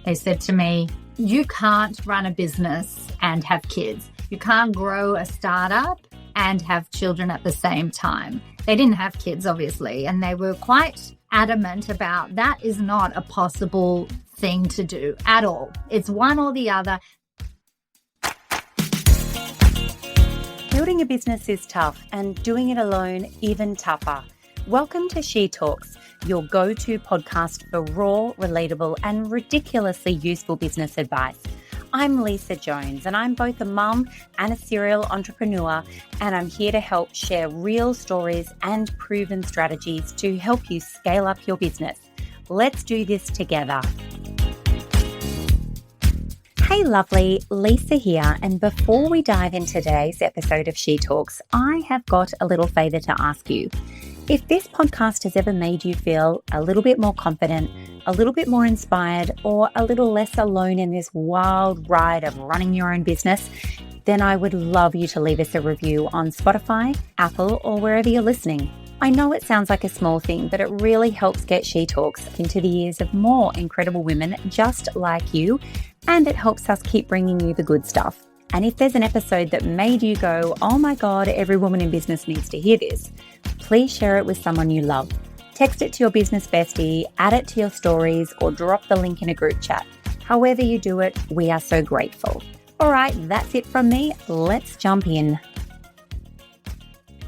They said to me, you can't run a business and have kids. You can't grow a startup and have children at the same time. They didn't have kids, obviously, and they were quite adamant about that is not a possible thing to do at all. It's one or the other. Building a business is tough and doing it alone even tougher. Welcome to She Talks, your go-to podcast for raw, relatable and ridiculously useful business advice. I'm Lisa Jones and I'm both a mum and a serial entrepreneur, and I'm here to help share real stories and proven strategies to help you scale up your business. Let's do this together. Hey lovely, Lisa here, and before we dive into today's episode of She Talks, I have got a little favour to ask you. If this podcast has ever made you feel a little bit more confident, a little bit more inspired, or a little less alone in this wild ride of running your own business, then I would love you to leave us a review on Spotify, Apple, or wherever you're listening. I know it sounds like a small thing, but it really helps get She Talks into the ears of more incredible women just like you, and it helps us keep bringing you the good stuff. And if there's an episode that made you go, oh my God, every woman in business needs to hear this, please share it with someone you love. Text it to your business bestie, add it to your stories, or drop the link in a group chat. However you do it, we are so grateful. All right, that's it from me. Let's jump in.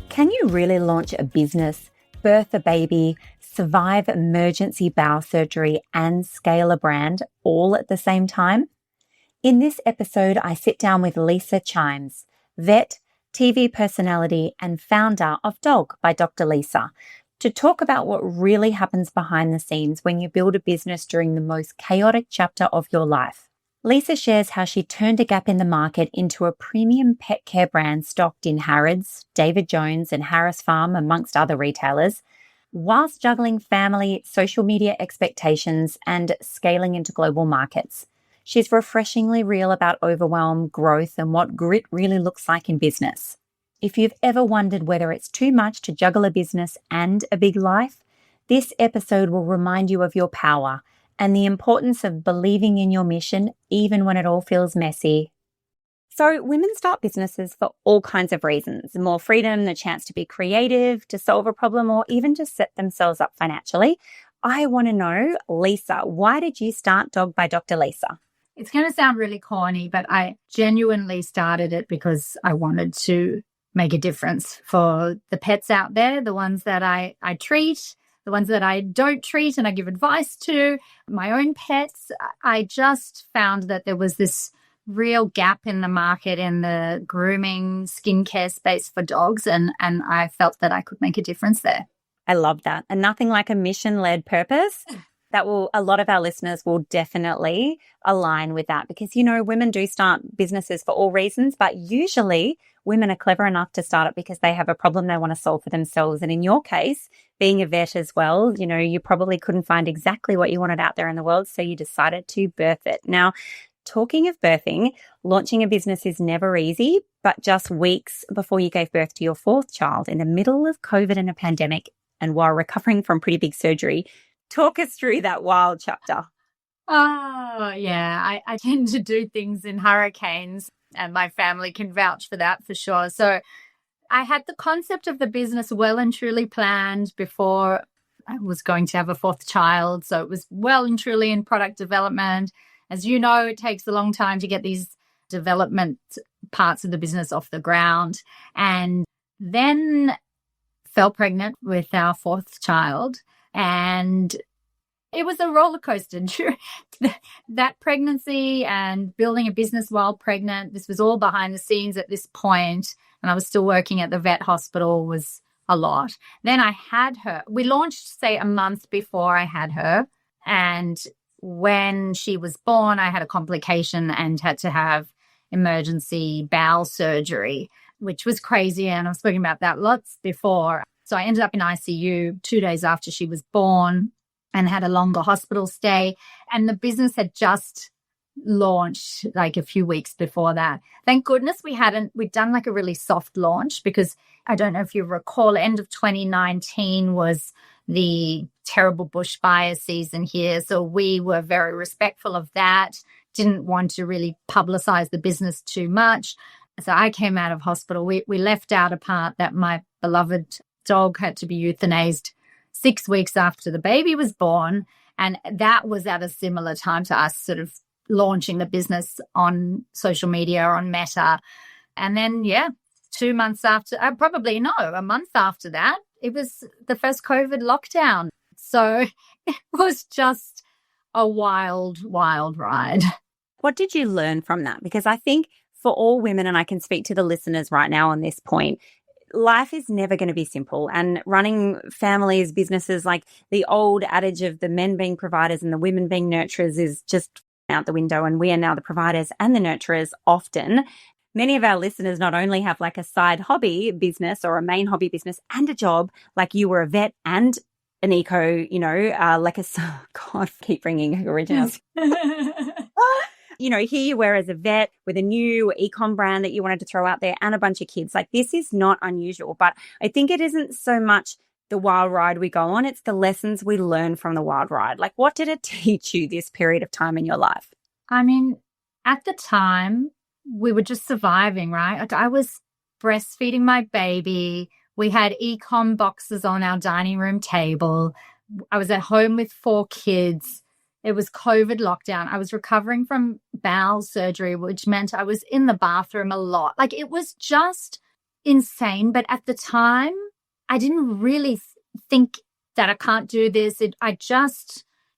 Can you really launch a business, birth a baby, survive emergency bowel surgery, and scale a brand all at the same time? In this episode, I sit down with Lisa Chimes, vet, TV personality, and founder of Dog by Dr. Lisa, to talk about what really happens behind the scenes when you build a business during the most chaotic chapter of your life. Lisa shares how she turned a gap in the market into a premium pet care brand stocked in Harrods, David Jones, and Harris Farm, amongst other retailers, whilst juggling family, social media expectations, and scaling into global markets. She's refreshingly real about overwhelm, growth, and what grit really looks like in business. If you've ever wondered whether it's too much to juggle a business and a big life, this episode will remind you of your power and the importance of believing in your mission, even when it all feels messy. So women start businesses for all kinds of reasons: more freedom, the chance to be creative, to solve a problem, or even just set themselves up financially. I want to know, Lisa, why did you start Dog by Dr. Lisa? It's going to sound really corny, but I genuinely started it because I wanted to make a difference for the pets out there, the ones that I treat, the ones that I don't treat and I give advice to, my own pets. I just found that there was this real gap in the market in the grooming, skincare space for dogs, and I felt that I could make a difference there. I love that. And nothing like a mission-led purpose. A lot of our listeners will definitely align with that, because, you know, women do start businesses for all reasons, but usually women are clever enough to start it because they have a problem they want to solve for themselves. And in your case, being a vet as well, you know, you probably couldn't find exactly what you wanted out there in the world, so you decided to birth it. Now, talking of birthing, launching a business is never easy, but just weeks before you gave birth to your fourth child in the middle of COVID and a pandemic, and while recovering from pretty big surgery, talk us through that wild chapter. Oh, yeah. I tend to do things in hurricanes, and my family can vouch for that for sure. So I had the concept of the business well and truly planned before I was going to have a fourth child. So it was well and truly in product development. As you know, it takes a long time to get these development parts of the business off the ground. And then fell pregnant with our fourth child. And it was a roller coaster. That pregnancy and building a business while pregnant, this was all behind the scenes at this point, and I was still working at the vet hospital, was a lot. Then I had her. We launched, say, a month before I had her, and when she was born, I had a complication and had to have emergency bowel surgery, which was crazy, and I've spoken about that lots before. So I ended up in ICU 2 days after she was born and had a longer hospital stay. And the business had just launched like a few weeks before that. Thank goodness we'd done like a really soft launch, because I don't know if you recall, end of 2019 was the terrible bushfire season here. So we were very respectful of that, didn't want to really publicize the business too much. So I came out of hospital. We left out a part that my beloved dog had to be euthanized 6 weeks after the baby was born. And that was at a similar time to us sort of launching the business on social media, on Meta. And then, 2 months after, a month after that, it was the first COVID lockdown. So it was just a wild, wild ride. What did you learn from that? Because I think for all women, and I can speak to the listeners right now on this point, life is never going to be simple. And running families, businesses, like the old adage of the men being providers and the women being nurturers is just out the window. And we are now the providers and the nurturers often. Many of our listeners not only have like a side hobby business or a main hobby business and a job, like you were a vet and an eco, God, keep bringing originals. Here you were as a vet with a new ecom brand that you wanted to throw out there and a bunch of kids. Like, this is not unusual, but I think it isn't so much the wild ride we go on. It's the lessons we learn from the wild ride. Like, what did it teach you this period of time in your life? I mean, at the time, we were just surviving, right? I was breastfeeding my baby. We had ecom boxes on our dining room table. I was at home with 4 kids. It was COVID lockdown. I was recovering from bowel surgery, which meant I was in the bathroom a lot. Like, it was just insane. But at the time, I didn't really think that I can't do this.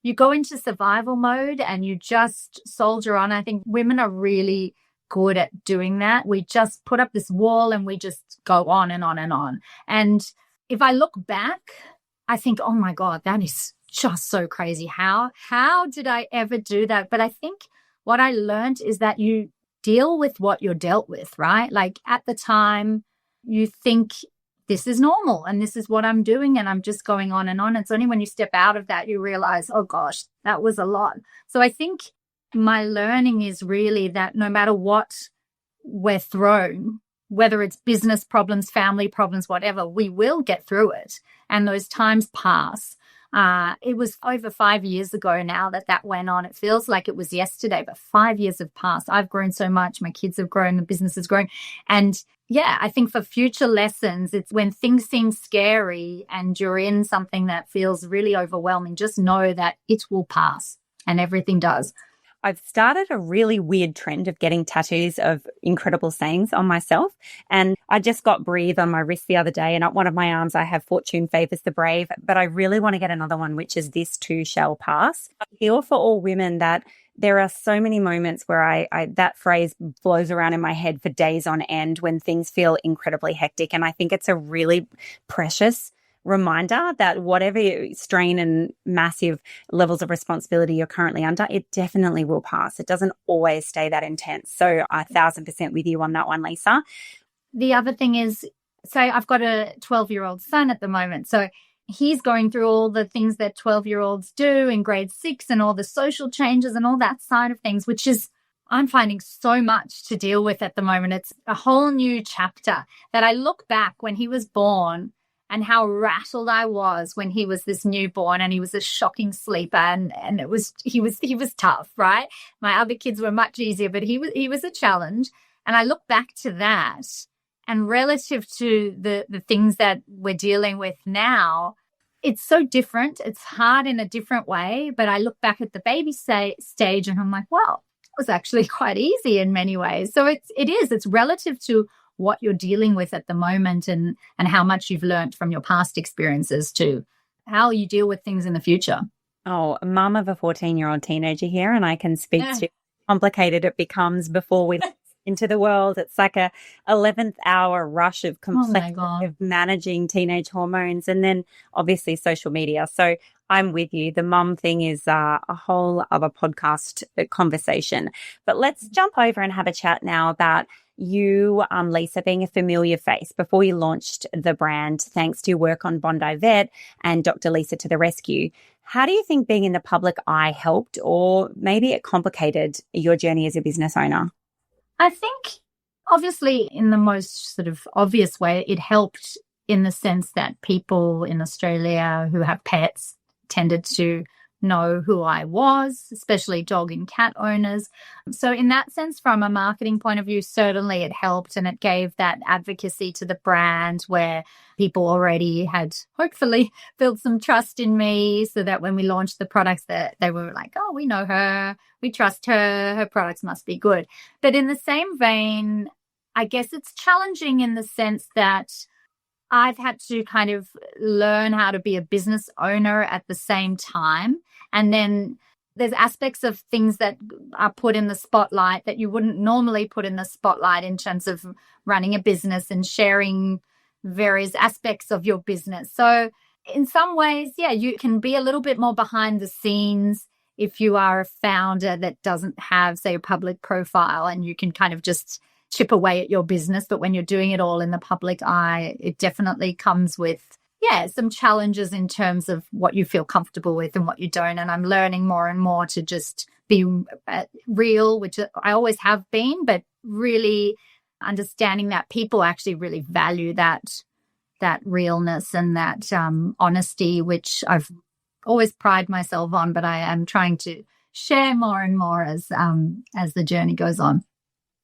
You go into survival mode and you just soldier on. I think women are really good at doing that. We just put up this wall and we just go on and on and on. And if I look back, I think, oh my God, that is just so crazy. How did I ever do that? But I think what I learned is that you deal with what you're dealt with, right? Like, at the time, you think this is normal and this is what I'm doing and I'm just going on and on. It's only when you step out of that, you realize, oh gosh, that was a lot. So I think my learning is really that no matter what we're thrown, whether it's business problems, family problems, whatever, we will get through it. And those times pass. It was over 5 years ago now that went on. It feels like it was yesterday, but 5 years have passed. I've grown so much. My kids have grown. The business has grown. And I think for future lessons, it's when things seem scary and you're in something that feels really overwhelming, just know that it will pass, and everything does. I've started a really weird trend of getting tattoos of incredible sayings on myself. And I just got Breathe on my wrist the other day. And up one of my arms, I have Fortune favors the brave. But I really want to get another one, which is This Too Shall Pass. I feel for all women that there are so many moments where I that phrase flows around in my head for days on end when things feel incredibly hectic. And I think it's a really precious reminder that whatever strain and massive levels of responsibility you're currently under, it definitely will pass. It doesn't always stay that intense. So 1,000% with you on that one, Lisa. The other thing is, so I've got a 12-year-old son at the moment. So he's going through all the things that 12-year-olds do in grade 6 and all the social changes and all that side of things, which is, I'm finding so much to deal with at the moment. It's a whole new chapter that I look back when he was born and how rattled I was when he was this newborn and he was a shocking sleeper and he was tough, right? My other kids were much easier, but he was a challenge. And I look back to that, and relative to the things that we're dealing with now, it's so different. It's hard in a different way. But I look back at the baby stage and I'm like, wow, it was actually quite easy in many ways. So it's relative to what you're dealing with at the moment and how much you've learned from your past experiences to how you deal with things in the future. Oh, mum of a 14-year-old teenager here, and I can speak to how complicated it becomes before we into the world. It's like a 11th hour rush of complexity of managing teenage hormones and then obviously social media. So I'm with you. The mum thing is a whole other podcast conversation. But let's jump over and have a chat now about you, Lisa, being a familiar face before you launched the brand, thanks to your work on Bondi Vet and Dr. Lisa to the rescue. How do you think being in the public eye helped, or maybe it complicated your journey as a business owner? I think obviously in the most sort of obvious way, it helped in the sense that people in Australia who have pets tended to know who I was, especially dog and cat owners. So in that sense, from a marketing point of view, certainly it helped, and it gave that advocacy to the brand where people already had hopefully built some trust in me, so that when we launched the products that they were like, oh, we know her, we trust her, her products must be good. But in the same vein, I guess it's challenging in the sense that I've had to kind of learn how to be a business owner at the same time. And then there's aspects of things that are put in the spotlight that you wouldn't normally put in the spotlight in terms of running a business and sharing various aspects of your business. So in some ways, yeah, you can be a little bit more behind the scenes if you are a founder that doesn't have, say, a public profile, and you can kind of just chip away at your business. But when you're doing it all in the public eye, it definitely comes with, some challenges in terms of what you feel comfortable with and what you don't. And I'm learning more and more to just be real, which I always have been, but really understanding that people actually really value that realness and that honesty, which I've always prided myself on, but I am trying to share more and more as the journey goes on.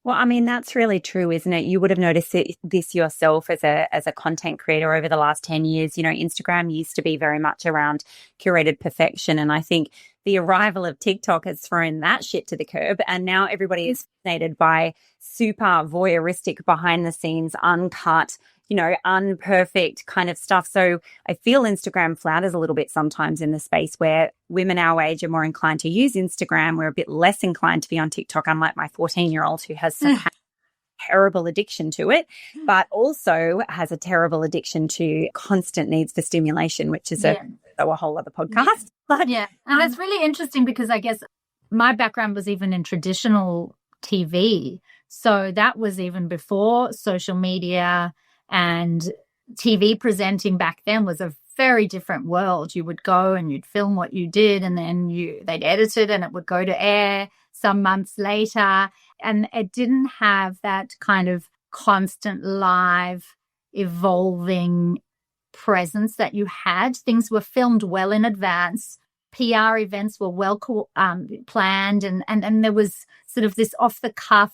Well, I mean, that's really true, isn't it? You would have noticed this yourself as a content creator over the last 10 years. You know, Instagram used to be very much around curated perfection. And I think the arrival of TikTok has thrown that shit to the curb. And now everybody is fascinated by super voyeuristic, behind the scenes, uncut, unperfect kind of stuff. So I feel Instagram flounders a little bit sometimes in the space where women our age are more inclined to use Instagram. We're a bit less inclined to be on TikTok, unlike my 14-year-old who has some terrible addiction to it, but also has a terrible addiction to constant needs for stimulation, which is a whole other podcast. But, and that's really interesting because I guess my background was even in traditional TV. So that was even before social media, and TV presenting back then was a very different world. You would go and you'd film what you did, and then they'd edit it and it would go to air some months later. And it didn't have that kind of constant live evolving presence that you had. Things were filmed well in advance. PR events were well planned, and there was sort of this off the cuff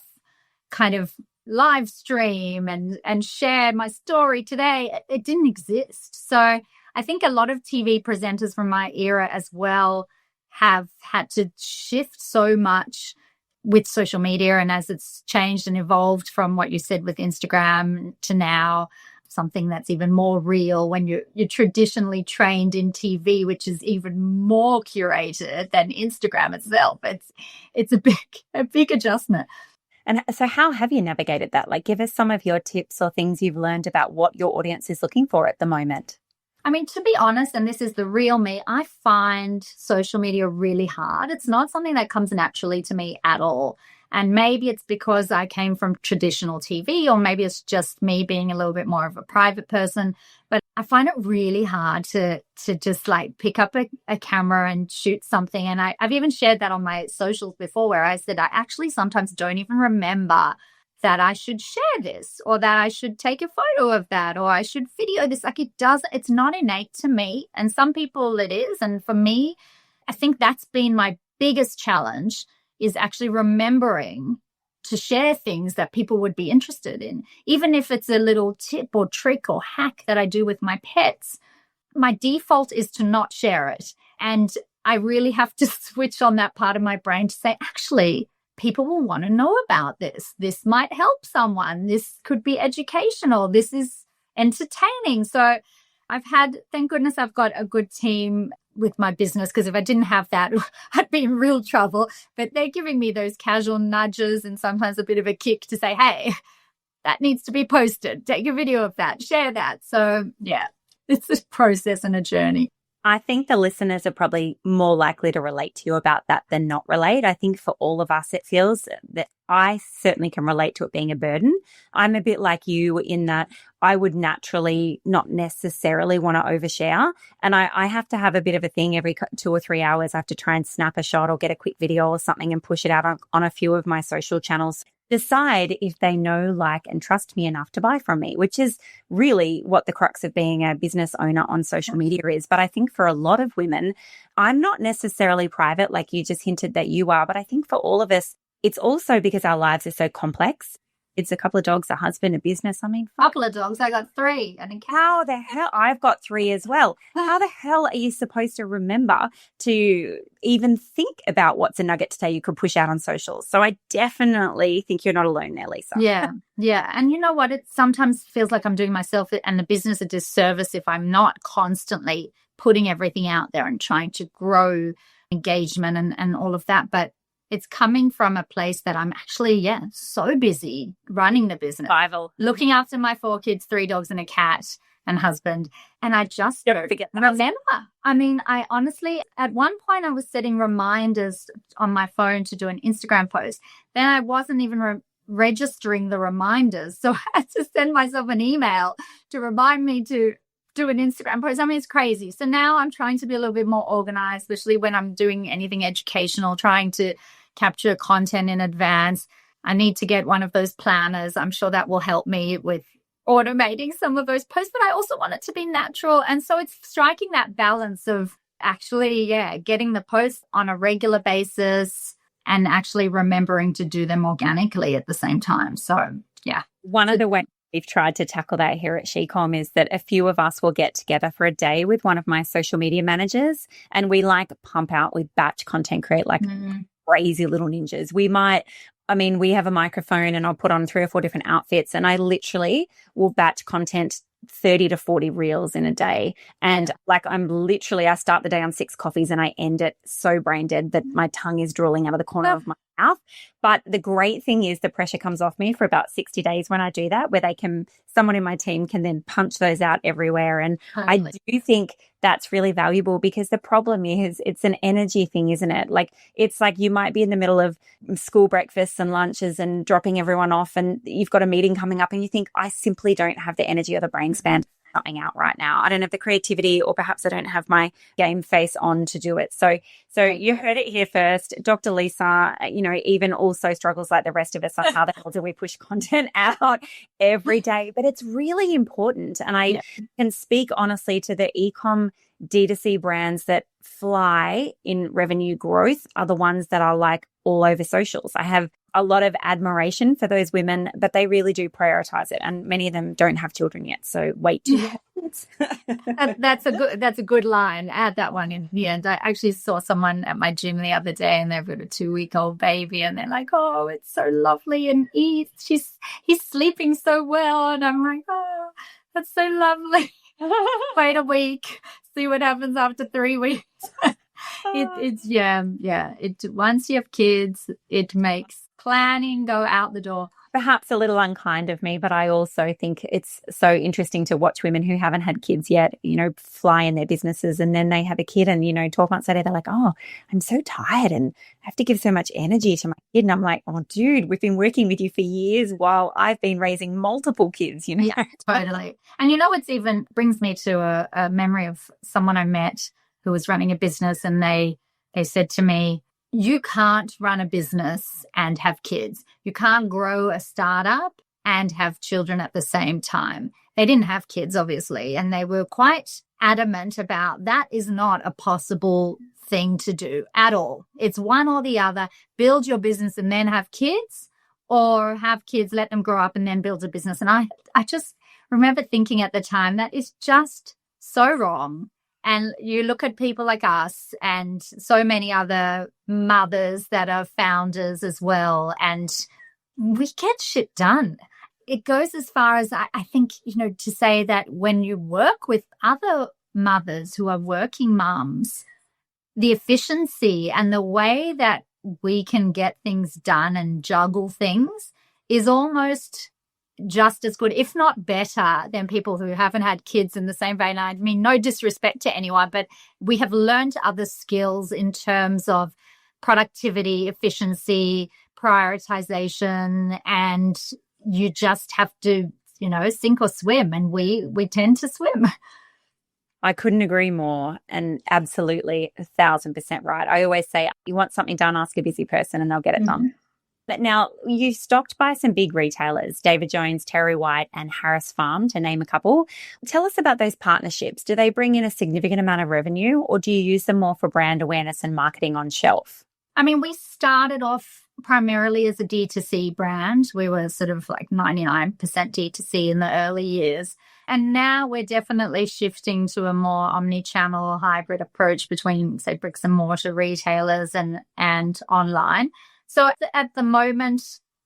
kind of live stream and share my story today. It didn't exist. So I think a lot of TV presenters from my era as well have had to shift so much with social media, and as it's changed and evolved from what you said with Instagram to now something that's even more real when you're traditionally trained in TV, which is even more curated than Instagram itself. It's a big adjustment. And so how have you navigated that? Like, give us some of your tips or things you've learned about what your audience is looking for at the moment. I mean, to be honest, and this is the real me, I find social media really hard. It's not something that comes naturally to me at all. And maybe it's because I came from traditional TV, or maybe it's just me being a little bit more of a private person. But I find it really hard to just like pick up a camera and shoot something. And I've even shared that on my socials before, where I said I actually sometimes don't even remember that I should share this, or that I should take a photo of that, or I should video this. Like, it's not innate to me. And some people it is. And for me, I think that's been my biggest challenge, is actually remembering to share things that people would be interested in. Even if it's a little tip or trick or hack that I do with my pets, my default is to not share it. And I really have to switch on that part of my brain to say, actually, people will want to know about this. This might help someone. This could be educational. This is entertaining. So thank goodness I've got a good team with my business, because if I didn't have that, I'd be in real trouble. But they're giving me those casual nudges and sometimes a bit of a kick to say, hey, that needs to be posted. Take a video of that, share that. So yeah, it's a process and a journey. I think the listeners are probably more likely to relate to you about that than not relate. I think for all of us, it feels that I certainly can relate to it being a burden. I'm a bit like you in that I would naturally not necessarily want to overshare. And I have to have a bit of a thing every 2 or 3 hours. I have to try and snap a shot or get a quick video or something and push it out on a few of my social channels. decide if they know, like, and trust me enough to buy from me, which is really what the crux of being a business owner on social media is. But I think for a lot of women, I'm not necessarily private, like you just hinted that you are, but I think for all of us, it's also because our lives are so complex. It's a couple of dogs, a husband, a business. I mean, Couple of dogs. I got 3 and a cat. how the hell? I've got 3 as well. How the hell are you supposed to remember to even think about what's a nugget today you could push out on socials? So I definitely think you're not alone there, Lisa. Yeah. Yeah. And you know what? It sometimes feels like I'm doing myself and the business a disservice if I'm not constantly putting everything out there and trying to grow engagement and all of that. But it's coming from a place that I'm actually, so busy running the business, Survival. looking after my 4 kids, 3 dogs and a cat and husband. And I just Don't forget the remember. I mean, I honestly, at one point I was setting reminders on my phone to do an Instagram post. Then I wasn't even registering the reminders. So I had to send myself an email to remind me to do an Instagram post. I mean, it's crazy. So now I'm trying to be a little bit more organized, especially when I'm doing anything educational, trying to capture content in advance. I need to get one of those planners. I'm sure that will help me with automating some of those posts, but I also want it to be natural. And so it's striking that balance of actually, getting the posts on a regular basis and actually remembering to do them organically at the same time. So, yeah. One of the ways we've tried to tackle that here at SheCom is that a few of us will get together for a day with one of my social media managers and we pump out, we batch content create crazy little ninjas. We have a microphone and I'll put on 3 or 4 different outfits and I literally will batch content 30 to 40 reels in a day. And I start the day on 6 coffees and I end it so brain dead that my tongue is drooling out of the corner of my mouth. But the great thing is the pressure comes off me for about 60 days when I do that, where someone in my team can then punch those out everywhere. And totally. I do think that's really valuable because the problem is it's an energy thing, isn't it? It's like you might be in the middle of school breakfasts and lunches and dropping everyone off and you've got a meeting coming up and you think, I simply don't have the energy or the brain span something out right now. I don't have the creativity or perhaps I don't have my game face on to do it. So you heard it here first. Dr. Lisa, even also struggles like the rest of us on how the hell do we push content out every day. But it's really important. And I can speak honestly to the e-com D2C brands that fly in revenue growth are the ones that are all over socials. I have a lot of admiration for those women, but they really do prioritize it. And many of them don't have children yet. So wait. That's a good line. Add that one in the end. I actually saw someone at my gym the other day and they've got a 2-week-old baby and they're like, oh, it's so lovely. And he's sleeping so well. And I'm like, oh, that's so lovely. Wait a week, see what happens after 3 weeks. Once you have kids, it makes planning go out the door. Perhaps a little unkind of me, but I also think it's so interesting to watch women who haven't had kids yet, fly in their businesses and then they have a kid and, 12 months later, they're like, oh, I'm so tired and I have to give so much energy to my kid. And I'm like, oh, dude, we've been working with you for years while I've been raising multiple kids, Yeah, totally. And what's even brings me to a memory of someone I met who was running a business and they said to me, you can't run a business and have kids. You can't grow a startup and have children at the same time. They didn't have kids, obviously, and they were quite adamant about that is not a possible thing to do at all. It's one or the other. Build your business and then have kids, or have kids, let them grow up and then build a business. And I just remember thinking at the time that is just so wrong. And you look at people like us and so many other mothers that are founders as well, and we get shit done. It goes as far as I think, to say that when you work with other mothers who are working mums, the efficiency and the way that we can get things done and juggle things is almost just as good, if not better, than people who haven't had kids in the same vein. I mean, no disrespect to anyone, but we have learned other skills in terms of productivity, efficiency, prioritization, and you just have to, sink or swim, and we tend to swim. I couldn't agree more, and absolutely 1,000% right. I always say, you want something done, ask a busy person and they'll get it done. But now you stocked by some big retailers, David Jones, Terry White, and Harris Farm, to name a couple. Tell us about those partnerships. Do they bring in a significant amount of revenue, or do you use them more for brand awareness and marketing on shelf? I mean, we started off primarily as a D2C brand. We were sort of like 99% D2C in the early years. And now we're definitely shifting to a more omni-channel hybrid approach between, say, bricks and mortar retailers and online. So at the moment,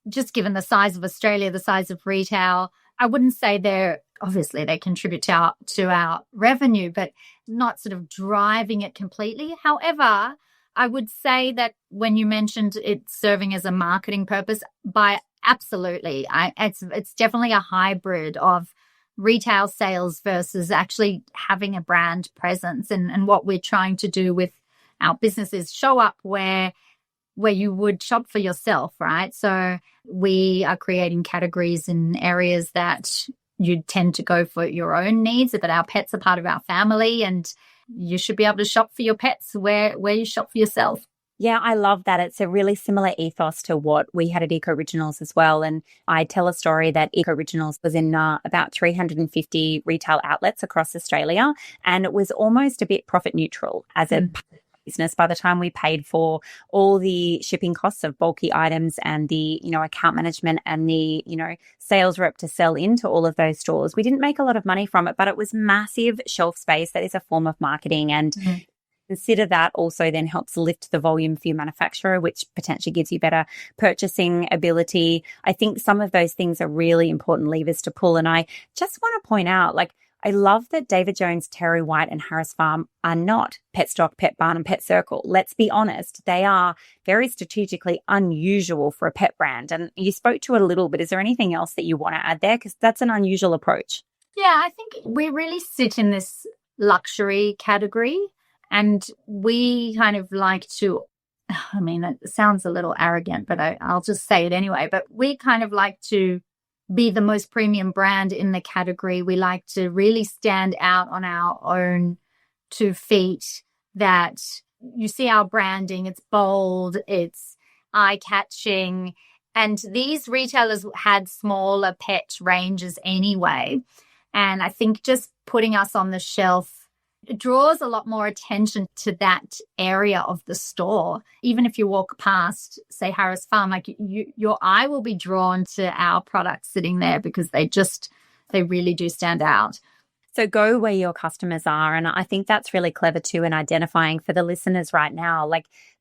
just given the size of Australia, the size of retail, I wouldn't say obviously they contribute to our revenue, but not sort of driving it completely. However, I would say that when you mentioned it serving as a marketing purpose, absolutely, it's definitely a hybrid of retail sales versus actually having a brand presence. And what we're trying to do with our business is show up where you would shop for yourself, right? So we are creating categories in areas that you tend to go for your own needs, that our pets are part of our family, and you should be able to shop for your pets where you shop for yourself. Yeah, I love that. It's a really similar ethos to what we had at Eco Originals as well. And I tell a story that Eco Originals was in about 350 retail outlets across Australia, and it was almost a bit profit neutral as a business by the time we paid for all the shipping costs of bulky items and the, account management and the, sales rep to sell into all of those stores. We didn't make a lot of money from it, but it was massive shelf space. That is a form of marketing. And consider that also then helps lift the volume for your manufacturer, which potentially gives you better purchasing ability. I think some of those things are really important levers to pull. And I just want to point out, I love that David Jones, Terry White, and Harris Farm are not Petstock, Pet Barn, and Pet Circle. Let's be honest. They are very strategically unusual for a pet brand. And you spoke to it a little bit. Is there anything else that you want to add there? Because that's an unusual approach. Yeah, I think we really sit in this luxury category. And we kind of like to, I mean, it sounds a little arrogant, but I'll just say it anyway. But we kind of like to be the most premium brand in the category. We like to really stand out on our own 2 feet, that you see our branding, it's bold, it's eye-catching. And these retailers had smaller pet ranges anyway. And I think just putting us on the shelf, it draws a lot more attention to that area of the store. Even if you walk past, say, Harris Farm, your eye will be drawn to our products sitting there because they really do stand out. So go where your customers are. And I think that's really clever too, in identifying for the listeners right now,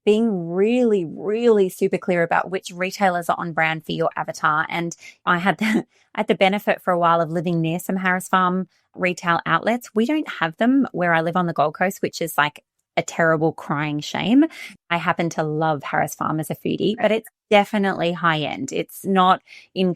being really, really super clear about which retailers are on brand for your avatar. And I had the benefit for a while of living near some Harris Farm retail outlets. We don't have them where I live on the Gold Coast, which is a terrible crying shame. I happen to love Harris Farm as a foodie, but it's definitely high end. It's not in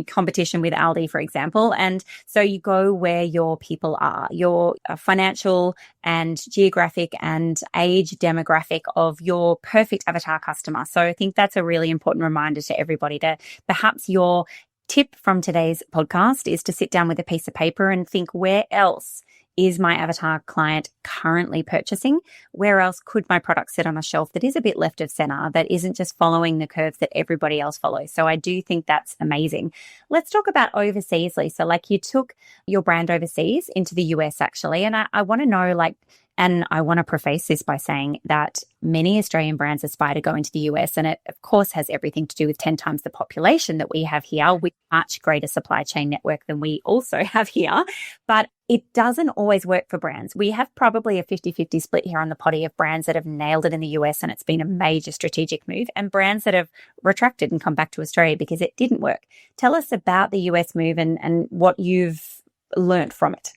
competition with Aldi, for example. And so you go where your people are, your financial and geographic and age demographic of your perfect avatar customer. So I think that's a really important reminder to everybody, to perhaps your tip from today's podcast is to sit down with a piece of paper and think, where else is my avatar client currently purchasing? Where else could my product sit on a shelf that is a bit left of center, that isn't just following the curve that everybody else follows? So I do think that's amazing. Let's talk about overseas, Lisa. You took your brand overseas into the US actually. And I want to know, and I want to preface this by saying that many Australian brands aspire to go into the US, and it, of course, has everything to do with 10 times the population that we have here, with much greater supply chain network than we also have here. But it doesn't always work for brands. We have probably a 50-50 split here on the potty of brands that have nailed it in the US and it's been a major strategic move, and brands that have retracted and come back to Australia because it didn't work. Tell us about the US move and what you've learned from it.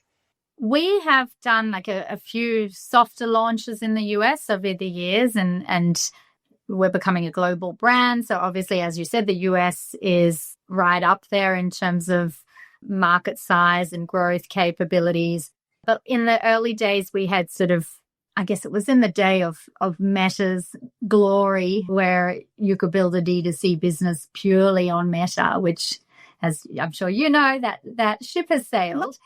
We have done a few softer launches in the US over the years, and we're becoming a global brand. So obviously, as you said, the US is right up there in terms of market size and growth capabilities. But in the early days, we had sort of, I guess it was in the day of Meta's glory, where you could build a D2C business purely on Meta, which, as I'm sure you know, that ship has sailed.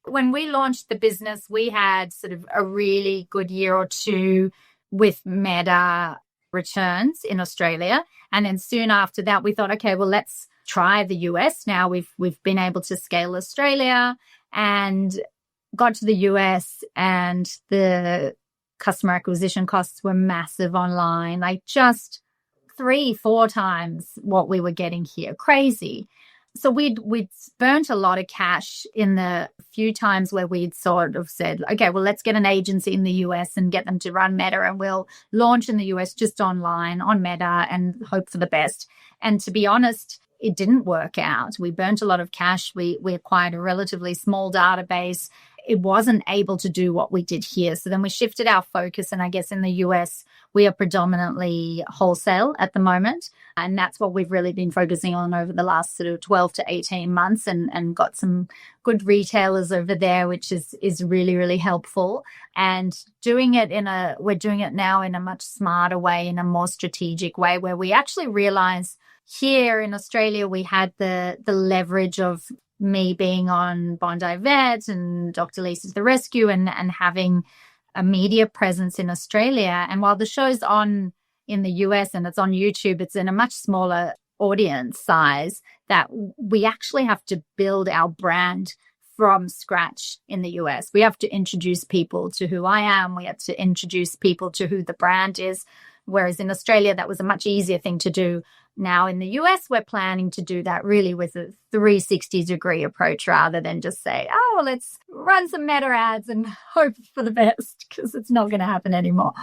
When we launched the business, we had sort of a really good year or two with Meta returns in Australia. And then soon after that, we thought, okay, well, let's try the US. Now we've been able to scale Australia and got to the US, and the customer acquisition costs were massive online, like just 3-4 times what we were getting here. Crazy. So we'd burnt a lot of cash in the few times where we'd sort of said, okay, well, let's get an agency in the US and get them to run Meta, and we'll launch in the US just online on Meta and hope for the best. And to be honest, it didn't work out. We burnt a lot of cash. We acquired a relatively small database. It wasn't able to do what we did here. So then we shifted our focus. And I guess in the US, we are predominantly wholesale at the moment. And that's what we've really been focusing on over the last sort of 12 to 18 months, and got some good retailers over there, which is really, really helpful. And we're doing it now in a much smarter way, in a more strategic way, where we actually realize here in Australia, we had the leverage of me being on Bondi Vet and Dr. Lisa's The Rescue, and having a media presence in Australia. And while the show's on in the US and it's on YouTube, it's in a much smaller audience size, that we actually have to build our brand from scratch in the US. We have to introduce people to who I am. We have to introduce people to who the brand is. Whereas in Australia, that was a much easier thing to do. Now in the US, we're planning to do that really with a 360-degree approach, rather than just say, oh, well, let's run some Meta ads and hope for the best, because it's not going to happen anymore.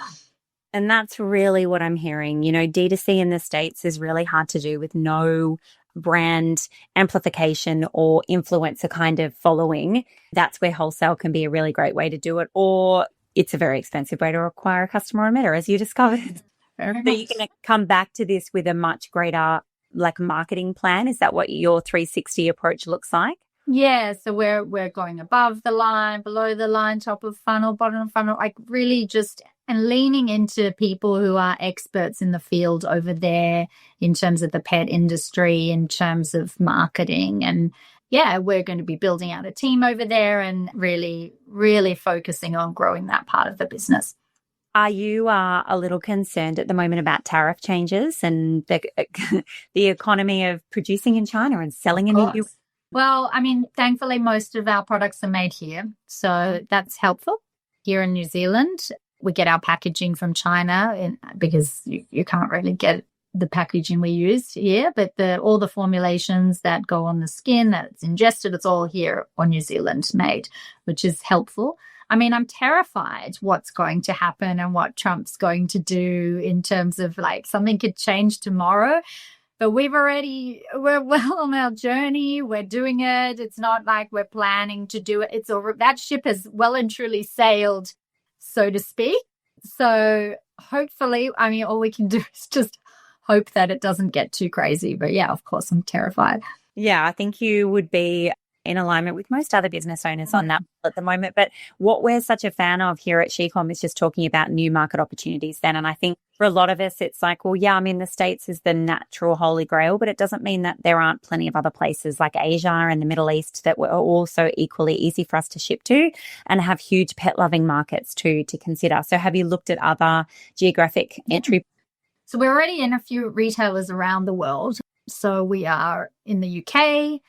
And that's really what I'm hearing. You know, D2C in the States is really hard to do with no brand amplification or influencer kind of following. That's where wholesale can be a really great way to do it. Or it's a very expensive way to acquire a customer on Meta, as you discovered. So you're going to come back to this with a much greater marketing plan. Is that what your 360 approach looks like? Yeah, so we're going above the line, below the line, top of funnel, bottom of funnel, really just and leaning into people who are experts in the field over there in terms of the pet industry, in terms of marketing. And yeah, we're going to be building out a team over there and really, really focusing on growing that part of the business. Are you a little concerned at the moment about tariff changes and the economy of producing in China and selling in the US? Well, I mean, thankfully, most of our products are made here, so that's helpful. Here in New Zealand, we get our packaging from China because you can't really get the packaging we use here, but all the formulations that go on the skin, that's ingested, it's all here on New Zealand made, which is helpful. I mean, I'm terrified what's going to happen and what Trump's going to do in terms of something could change tomorrow. But we're well on our journey. We're doing it. It's not like we're planning to do it. That ship has well and truly sailed, so to speak. So hopefully, I mean, all we can do is just hope that it doesn't get too crazy. But yeah, of course, I'm terrified. Yeah, I think you would be in alignment with most other business owners on that at the moment. But what we're such a fan of here at SheCom is just talking about new market opportunities then. And I think for a lot of us, it's like, well, yeah, I mean, the States is the natural holy grail, but it doesn't mean that there aren't plenty of other places like Asia and the Middle East that are also equally easy for us to ship to and have huge pet loving markets to consider. So have you looked at other geographic entry? So we're already in a few retailers around the world. So we are in the UK.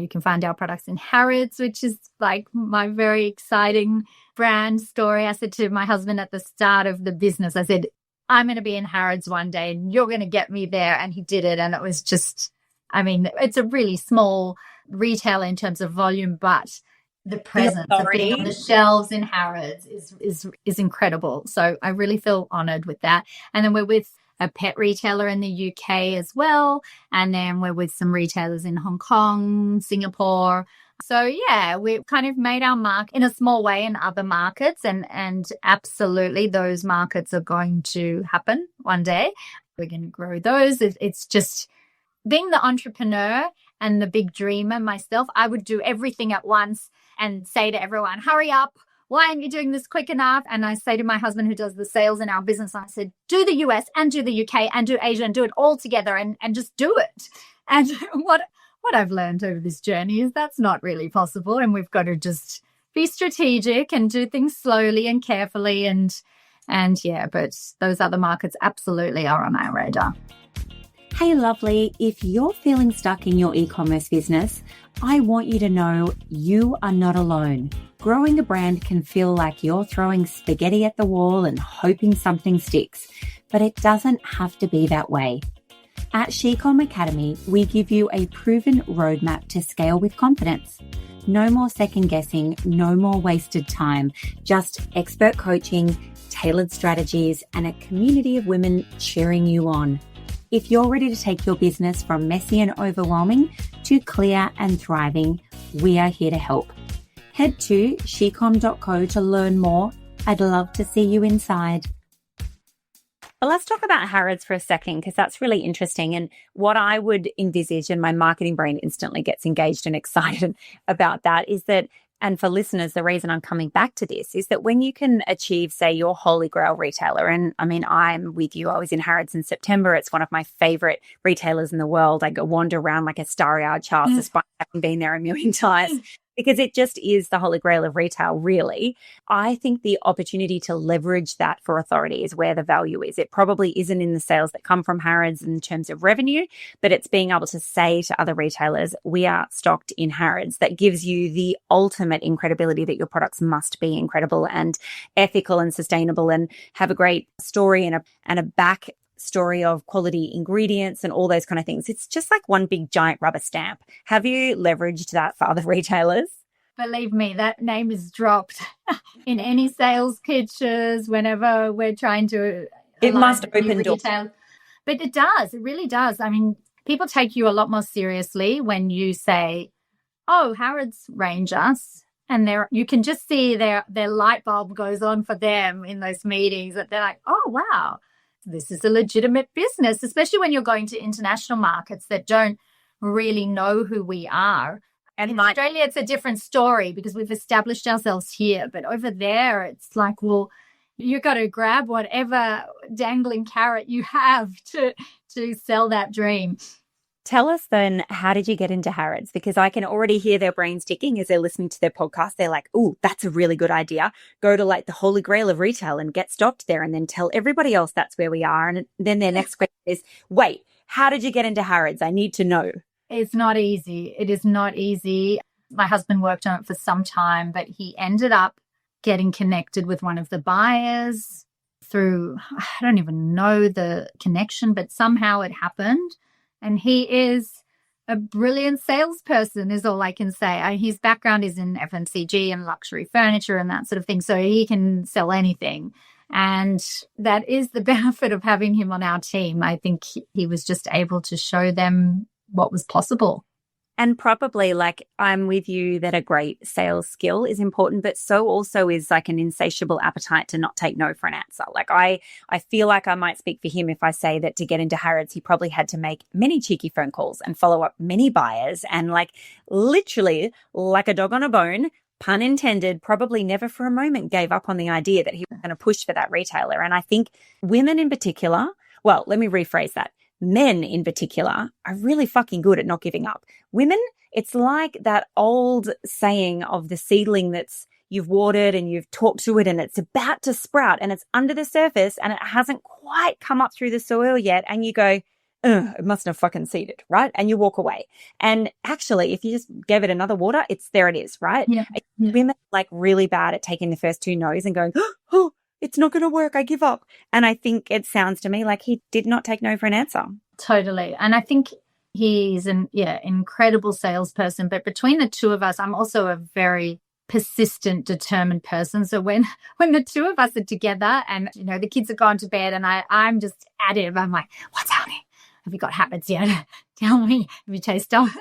You can find our products in Harrods, which is my very exciting brand story. I said to my husband at the start of the business, I said, I'm going to be in Harrods one day and you're going to get me there. And he did it. And it was just, I mean, it's a really small retailer in terms of volume, but the presence of being on the shelves in Harrods is incredible. So I really feel honored with that. And then we're with a pet retailer in the UK as well. And then we're with some retailers in Hong Kong, Singapore. So yeah, we've kind of made our mark in a small way in other markets. And absolutely those markets are going to happen one day. We're going to grow those. It's just being the entrepreneur and the big dreamer myself, I would do everything at once and say to everyone, hurry up. Why aren't you doing this quick enough? And I say to my husband who does the sales in our business, I said, do the US and do the UK and do Asia and do it all together and just do it. And what I've learned over this journey is that's not really possible. And we've got to just be strategic and do things slowly and carefully. And And yeah, but those other markets absolutely are on our radar. Hey, lovely. If you're feeling stuck in your e-commerce business, I want you to know you are not alone. Growing a brand can feel like you're throwing spaghetti at the wall and hoping something sticks, but it doesn't have to be that way. At Shecom Academy, we give you a proven roadmap to scale with confidence. No more second guessing, no more wasted time, just expert coaching, tailored strategies, and a community of women cheering you on. If you're ready to take your business from messy and overwhelming to clear and thriving, we are here to help. Head to shecom.co to learn more. I'd love to see you inside. But let's talk about Harrods for a second, because that's really interesting. And what I would envisage, and my marketing brain instantly gets engaged and excited about that, is that, and for listeners, the reason I'm coming back to this is that when you can achieve, say, your holy grail retailer, and I mean, I'm with you. I was in Harrods in September. It's one of my favorite retailers in the world. I go wander around like a starry-eyed child, despite having been there a million times. Because it just is the holy grail of retail, really. I think the opportunity to leverage that for authority is where the value is. It probably isn't in the sales that come from Harrods in terms of revenue, but it's being able to say to other retailers, we are stocked in Harrods. That gives you the ultimate incredibility that your products must be incredible and ethical and sustainable and have a great story and a back story of quality ingredients and all those kind of things. It's just like one big giant rubber stamp. Have you leveraged that for other retailers? Believe me, that name is dropped in any sales pitches whenever we're trying to. It must open doors. But it does. It really does. I mean, people take you a lot more seriously when you say, oh, Harrods range us. And you can just see their light bulb goes on for them in those meetings. That they're like, oh, wow, this is a legitimate business, especially when you're going to international markets that don't really know who we are. And in Australia, it's a different story because we've established ourselves here. But over there, it's like, well, you got to grab whatever dangling carrot you have to sell that dream. Tell us then, how did you get into Harrods? Because I can already hear their brains ticking as they're listening to their podcast. They're like, oh, that's a really good idea. Go to like the holy grail of retail and get stocked there and then tell everybody else that's where we are. And then their next question is, wait, how did you get into Harrods? I need to know. It's not easy. It is not easy. My husband worked on it for some time, but he ended up getting connected with one of the buyers through, I don't even know the connection, but somehow it happened. And he is a brilliant salesperson is all I can say. His background is in FMCG and luxury furniture and that sort of thing. So he can sell anything. And that is the benefit of having him on our team. I think he was just able to show them what was possible. And probably, like, I'm with you that a great sales skill is important, but so also is like an insatiable appetite to not take no for an answer. Like I feel like I might speak for him if I say that to get into Harrods, he probably had to make many cheeky phone calls and follow up many buyers and like literally like a dog on a bone, pun intended, probably never for a moment gave up on the idea that he was going to push for that retailer. And I think women in particular, well, let me rephrase that. Men in particular are really fucking good at not giving up. Women, it's like that old saying of the seedling that's you've watered and you've talked to it and it's about to sprout and it's under the surface and it hasn't quite come up through the soil yet. And you go, it mustn't have fucking seeded, right? And you walk away. And actually, if you just gave it another water, there it is, right? Yeah. Women are like really bad at taking the first two no's and going, oh, it's not going to work. I give up. And I think it sounds to me like he did not take no for an answer. Totally. And I think he's an incredible salesperson. But between the two of us, I'm also a very persistent, determined person. So when the two of us are together and, you know, the kids are gone to bed and I'm just at it, I'm like, what's happening? Have you got habits yet? Tell me. Have you chased off?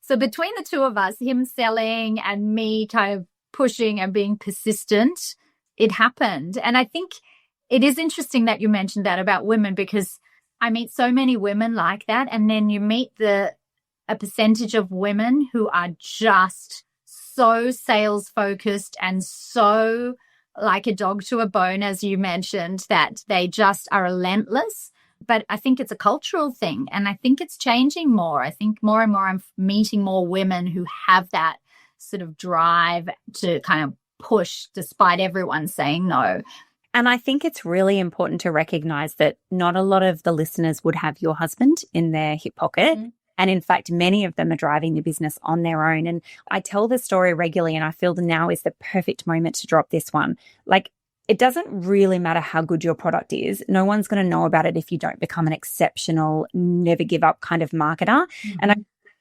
So between the two of us, him selling and me kind of pushing and being persistent, it happened. And I think it is interesting that you mentioned that about women because I meet so many women like that. And then you meet a percentage of women who are just so sales focused and so like a dog to a bone, as you mentioned, that they just are relentless. But I think it's a cultural thing. And I think it's changing more. I think more and more I'm meeting more women who have that sort of drive to kind of push despite everyone saying no. And I think it's really important to recognize that not a lot of the listeners would have your husband in their hip pocket. Mm-hmm. And in fact, many of them are driving the business on their own. And I tell this story regularly, and I feel that now is the perfect moment to drop this one. Like, it doesn't really matter how good your product is. No one's going to know about it if you don't become an exceptional, never give up kind of marketer. Mm-hmm. And I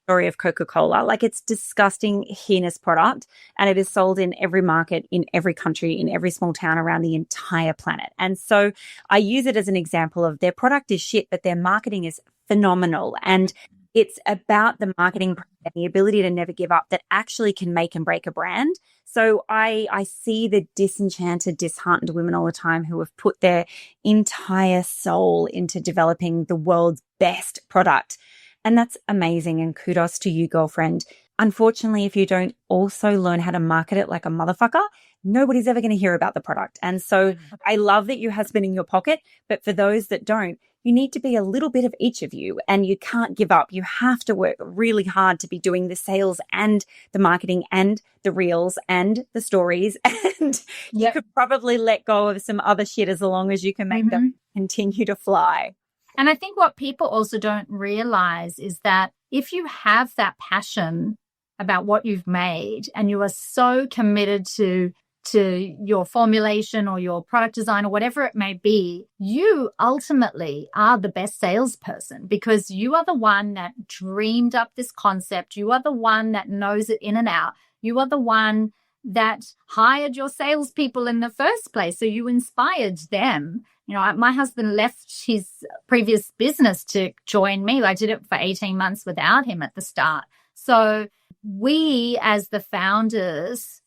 story of Coca-Cola, like, it's disgusting, heinous product, and it is sold in every market, in every country, in every small town around the entire planet. And so I use it as an example of their product is shit, but their marketing is phenomenal. And it's about the marketing and the ability to never give up that actually can make and break a brand. So I see the disenchanted, disheartened women all the time who have put their entire soul into developing the world's best product. And that's amazing. And kudos to you, girlfriend. Unfortunately, if you don't also learn how to market it like a motherfucker, nobody's ever going to hear about the product. And so I love that you have husband in your pocket, but for those that don't, you need to be a little bit of each of you, and you can't give up. You have to work really hard to be doing the sales and the marketing and the reels and the stories. And you could probably let go of some other shit as long as you can make them continue to fly. And I think what people also don't realize is that if you have that passion about what you've made and you are so committed to your formulation or your product design or whatever it may be, you ultimately are the best salesperson, because you are the one that dreamed up this concept. You are the one that knows it in and out. You are the one that hired your salespeople in the first place. So you inspired them. You know, my husband left his previous business to join me. I did it for 18 months without him at the start. So we, as the founders,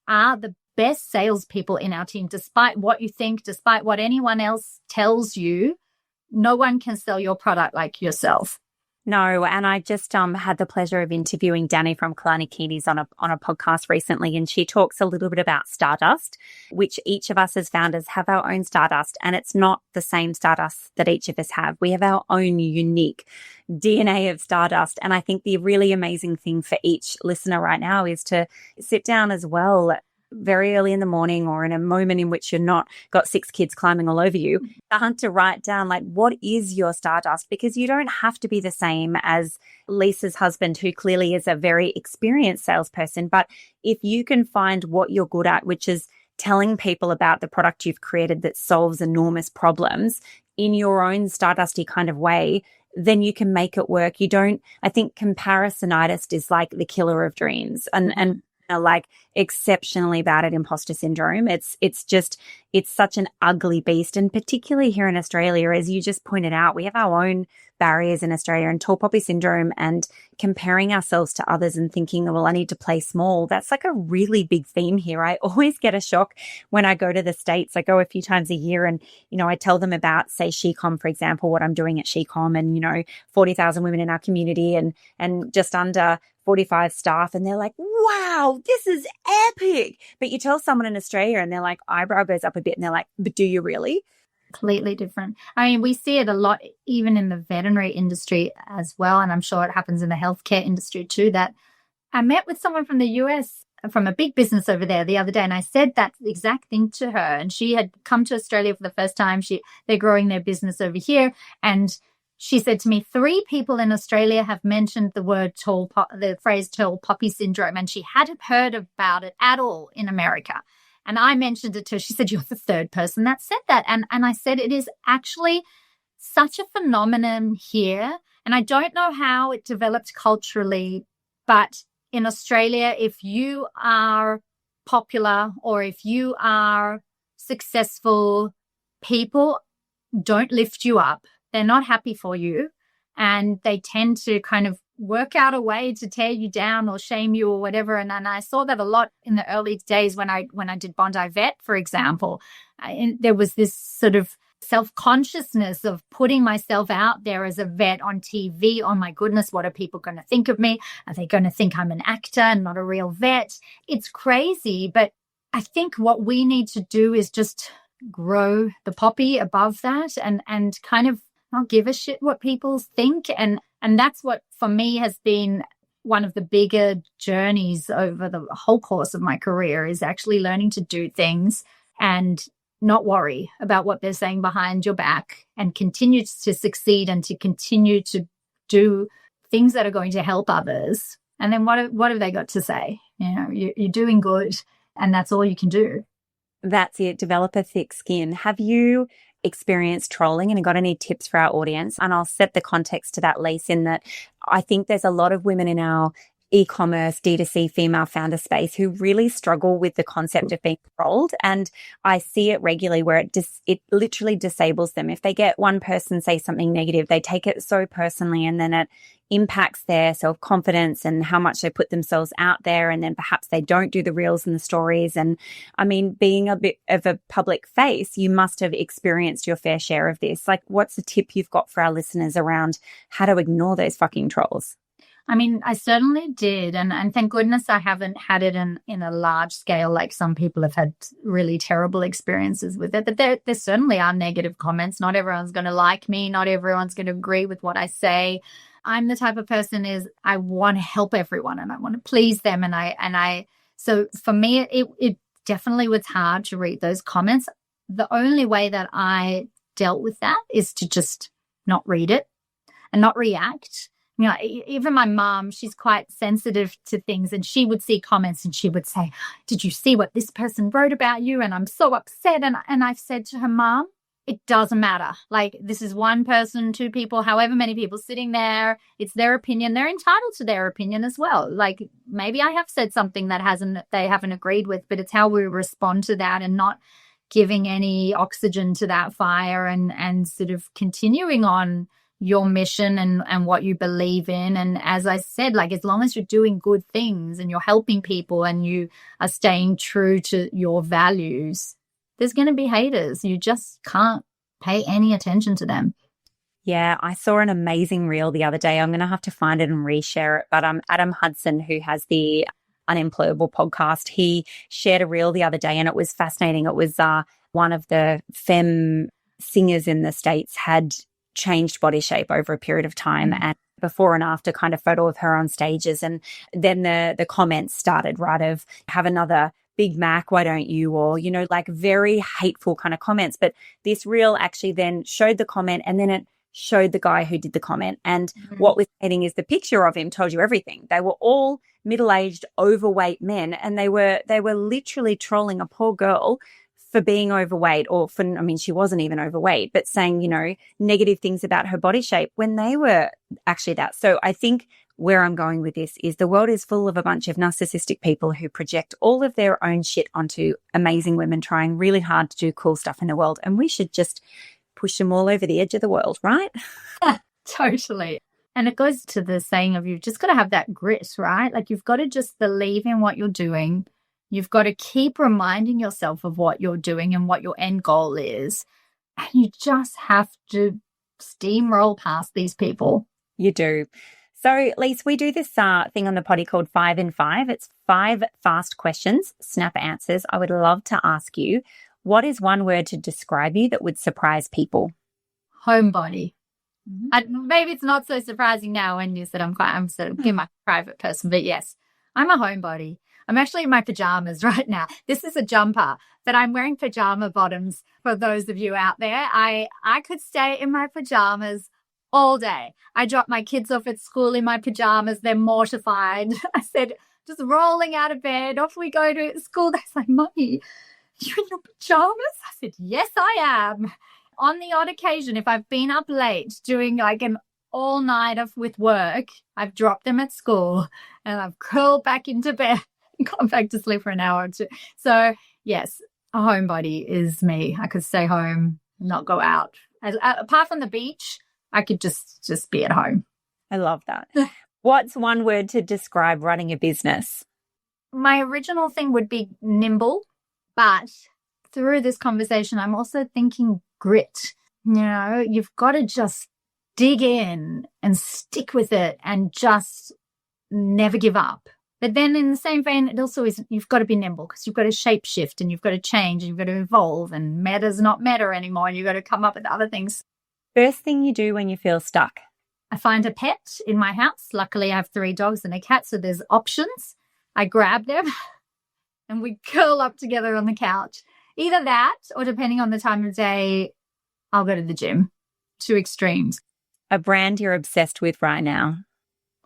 are the best salespeople in our team. Despite what you think, despite what anyone else tells you, no one can sell your product like yourself. No, and I just had the pleasure of interviewing Danny from Kalani Keeney's on a podcast recently, and she talks a little bit about stardust, which each of us as founders have our own stardust, and it's not the same stardust that each of us have. We have our own unique DNA of stardust, and I think the really amazing thing for each listener right now is to sit down as well very early in the morning or in a moment in which you're not got 6 kids climbing all over you, start to write down, like, what is your stardust? Because you don't have to be the same as Lisa's husband, who clearly is a very experienced salesperson. But if you can find what you're good at, which is telling people about the product you've created that solves enormous problems in your own stardusty kind of way, then you can make it work. I think comparisonitis is like the killer of dreams, and like exceptionally bad at imposter syndrome. It's such an ugly beast. And particularly here in Australia, as you just pointed out, we have our own barriers in Australia, and tall poppy syndrome and comparing ourselves to others and thinking, well, I need to play small. That's like a really big theme here. I always get a shock when I go to the States. I go a few times a year, and, you know, I tell them about, say, SheCom, for example, what I'm doing at SheCom, and, you know, 40,000 women in our community and just under 45 staff, and they're like, wow, this is epic. But you tell someone in Australia and they're like, eyebrow goes up a bit, and they're like, but do you really? Completely different. I mean, we see it a lot, even in the veterinary industry as well. And I'm sure it happens in the healthcare industry too, that I met with someone from the US, from a big business over there the other day, and I said that exact thing to her. And she had come to Australia for the first time. They're growing their business over here. And she said to me, 3 people in Australia have mentioned the phrase tall poppy syndrome, and she hadn't heard about it at all in America. And I mentioned it to her. She said, you're the 3rd person that said that. And I said, it is actually such a phenomenon here. And I don't know how it developed culturally, but in Australia, if you are popular or if you are successful, people don't lift you up. They're not happy for you, and they tend to kind of work out a way to tear you down or shame you or whatever. And I saw that a lot in the early days when I did Bondi Vet, for example. There was this sort of self-consciousness of putting myself out there as a vet on TV. Oh my goodness, what are people going to think of me? Are they going to think I'm an actor and not a real vet? It's crazy, but I think what we need to do is just grow the poppy above that and kind of not give a shit what people think. And that's what, for me, has been one of the bigger journeys over the whole course of my career, is actually learning to do things and not worry about what they're saying behind your back and continue to succeed and to continue to do things that are going to help others. And then what have they got to say? You're doing good, and that's all you can do. That's it. Develop a thick skin. Have you experienced trolling and got any tips for our audience? And I'll set the context to that, Lise, in that I think there's a lot of women in our e-commerce, D2C female founder space who really struggle with the concept of being trolled. And I see it regularly where it literally disables them. If they get one person say something negative, they take it so personally, and then it impacts their self-confidence and how much they put themselves out there. And then perhaps they don't do the reels and the stories. And I mean, being a bit of a public face, you must have experienced your fair share of this. Like, what's the tip you've got for our listeners around how to ignore those fucking trolls? I mean, I certainly did. And thank goodness I haven't had it in a large scale like some people have had really terrible experiences with it. But there certainly are negative comments. Not everyone's going to like me. Not everyone's going to agree with what I say. I'm the type of person I want to help everyone and I want to please them. So for me, it definitely was hard to read those comments. The only way that I dealt with that is to just not read it and not react. Even my mom, she's quite sensitive to things, and she would see comments and she would say, "Did you see what this person wrote about you? And I'm so upset." And I've said to her, "Mom, it doesn't matter. Like, this is one person, two people, however many people sitting there. It's their opinion. They're entitled to their opinion as well. Like, maybe I have said something that they haven't agreed with, but it's how we respond to that and not giving any oxygen to that fire and sort of continuing on your mission and what you believe in." And as I said, like, as long as you're doing good things and you're helping people and you are staying true to your values, there's going to be haters. You just can't pay any attention to them. Yeah, I saw an amazing reel the other day. I'm going to have to find it and reshare it. But Adam Hudson, who has the Unemployable podcast, he shared a reel the other day and it was fascinating. It was one of the femme singers in the States had changed body shape over a period of time, and before and after kind of photo of her on stages. And then the comments started, right, of "have another Big Mac, why don't you?" Or, like very hateful kind of comments. But this reel actually then showed the comment and then it showed the guy who did the comment. And what was hitting is the picture of him told you everything. They were all middle-aged, overweight men, and they were literally trolling a poor girl for being overweight, or she wasn't even overweight, but saying, negative things about her body shape when they were actually that. So I think where I'm going with this is the world is full of a bunch of narcissistic people who project all of their own shit onto amazing women trying really hard to do cool stuff in the world. And we should just push them all over the edge of the world, right? Totally. And it goes to the saying of you've just got to have that grit, right? Like, you've got to just believe in what you're doing. You've got to keep reminding yourself of what you're doing and what your end goal is. And you just have to steamroll past these people. You do. So, Lise, we do this thing on the potty called 5 in 5. It's 5 fast questions, snap answers. I would love to ask you, what is one word to describe you that would surprise people? Homebody. Maybe it's not so surprising now when you said I'm sort of my private person, but yes, I'm a homebody. I'm actually in my pajamas right now. This is a jumper, but I'm wearing pajama bottoms for those of you out there. I could stay in my pajamas all day. I dropped my kids off at school in my pajamas. They're mortified. I said, just rolling out of bed, off we go to school. They're like, "Mummy, you're in your pajamas?" I said, "Yes, I am." On the odd occasion, if I've been up late doing like an all-nighter with work, I've dropped them at school and I've curled back into bed and gone back to sleep for an hour or two. So, yes, a homebody is me. I could stay home, not go out. Apart from the beach, I could just be at home. I love that. What's one word to describe running a business? My original thing would be nimble, but through this conversation, I'm also thinking grit. You've got to just dig in and stick with it and just never give up. But then in the same vein, it also is, you've got to be nimble because you've got to shape shift and you've got to change and you've got to evolve, and meta's not meta anymore and you've got to come up with other things. First thing you do when you feel stuck? I find a pet in my house. Luckily, I have 3 dogs and a cat, so there's options. I grab them and we curl up together on the couch. Either that or, depending on the time of day, I'll go to the gym. Two extremes. A brand you're obsessed with right now?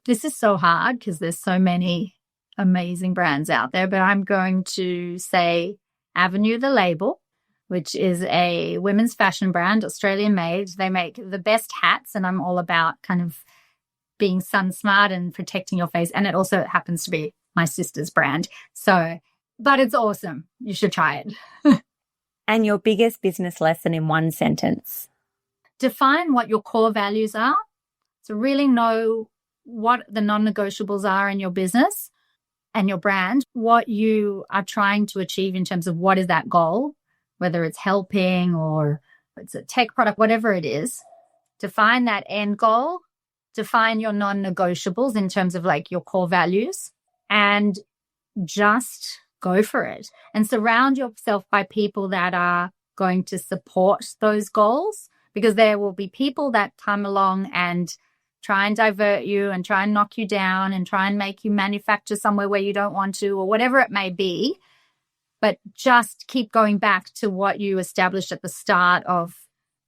This is so hard because there's so many amazing brands out there, but I'm going to say Avenue the Label, which is a women's fashion brand, Australian made. They make the best hats, and I'm all about kind of being sun smart and protecting your face. And it also happens to be my sister's brand. So, but it's awesome. You should try it. And your biggest business lesson in one sentence? Define what your core values are. So really know what the non-negotiables are in your business and your brand, what you are trying to achieve in terms of what is that goal, whether it's helping or it's a tech product, whatever it is. Define that end goal, define your non-negotiables in terms of like your core values, and just go for it. And surround yourself by people that are going to support those goals, because there will be people that come along and try and divert you and try and knock you down and try and make you manufacture somewhere where you don't want to, or whatever it may be. But just keep going back to what you established at the start of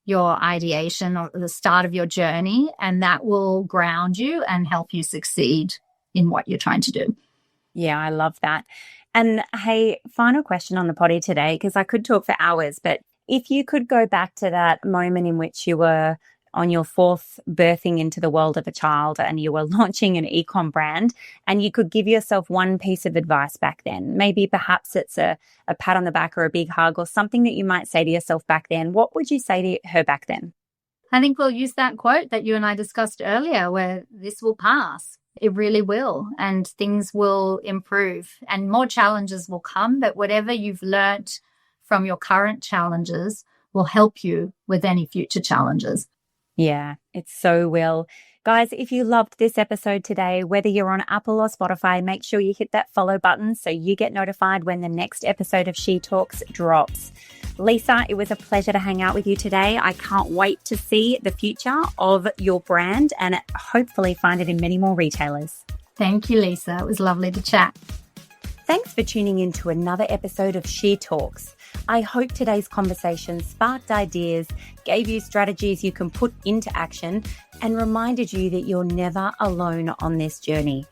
your ideation or the start of your journey, and that will ground you and help you succeed in what you're trying to do. Yeah, I love that. And hey, final question on the potty today, because I could talk for hours, but if you could go back to that moment in which you were on your fourth birthing into the world of a child and you were launching an e-com brand, and you could give yourself one piece of advice back then, maybe perhaps it's a pat on the back or a big hug or something that you might say to yourself back then, what would you say to her back then? I think we'll use that quote that you and I discussed earlier, where this will pass. It really will, and things will improve and more challenges will come, but whatever you've learnt from your current challenges will help you with any future challenges. Yeah, it so will. Guys, if you loved this episode today, whether you're on Apple or Spotify, make sure you hit that follow button so you get notified when the next episode of She Talks drops. Lisa, it was a pleasure to hang out with you today. I can't wait to see the future of your brand and hopefully find it in many more retailers. Thank you, Lisa. It was lovely to chat. Thanks for tuning in to another episode of She Talks. I hope today's conversation sparked ideas, gave you strategies you can put into action, and reminded you that you're never alone on this journey.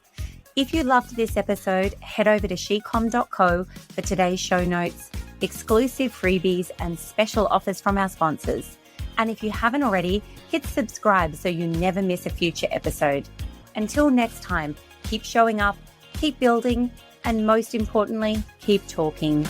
If you loved this episode, head over to shecom.co for today's show notes, exclusive freebies, and special offers from our sponsors. And if you haven't already, hit subscribe so you never miss a future episode. Until next time, keep showing up, keep building, and most importantly, keep talking.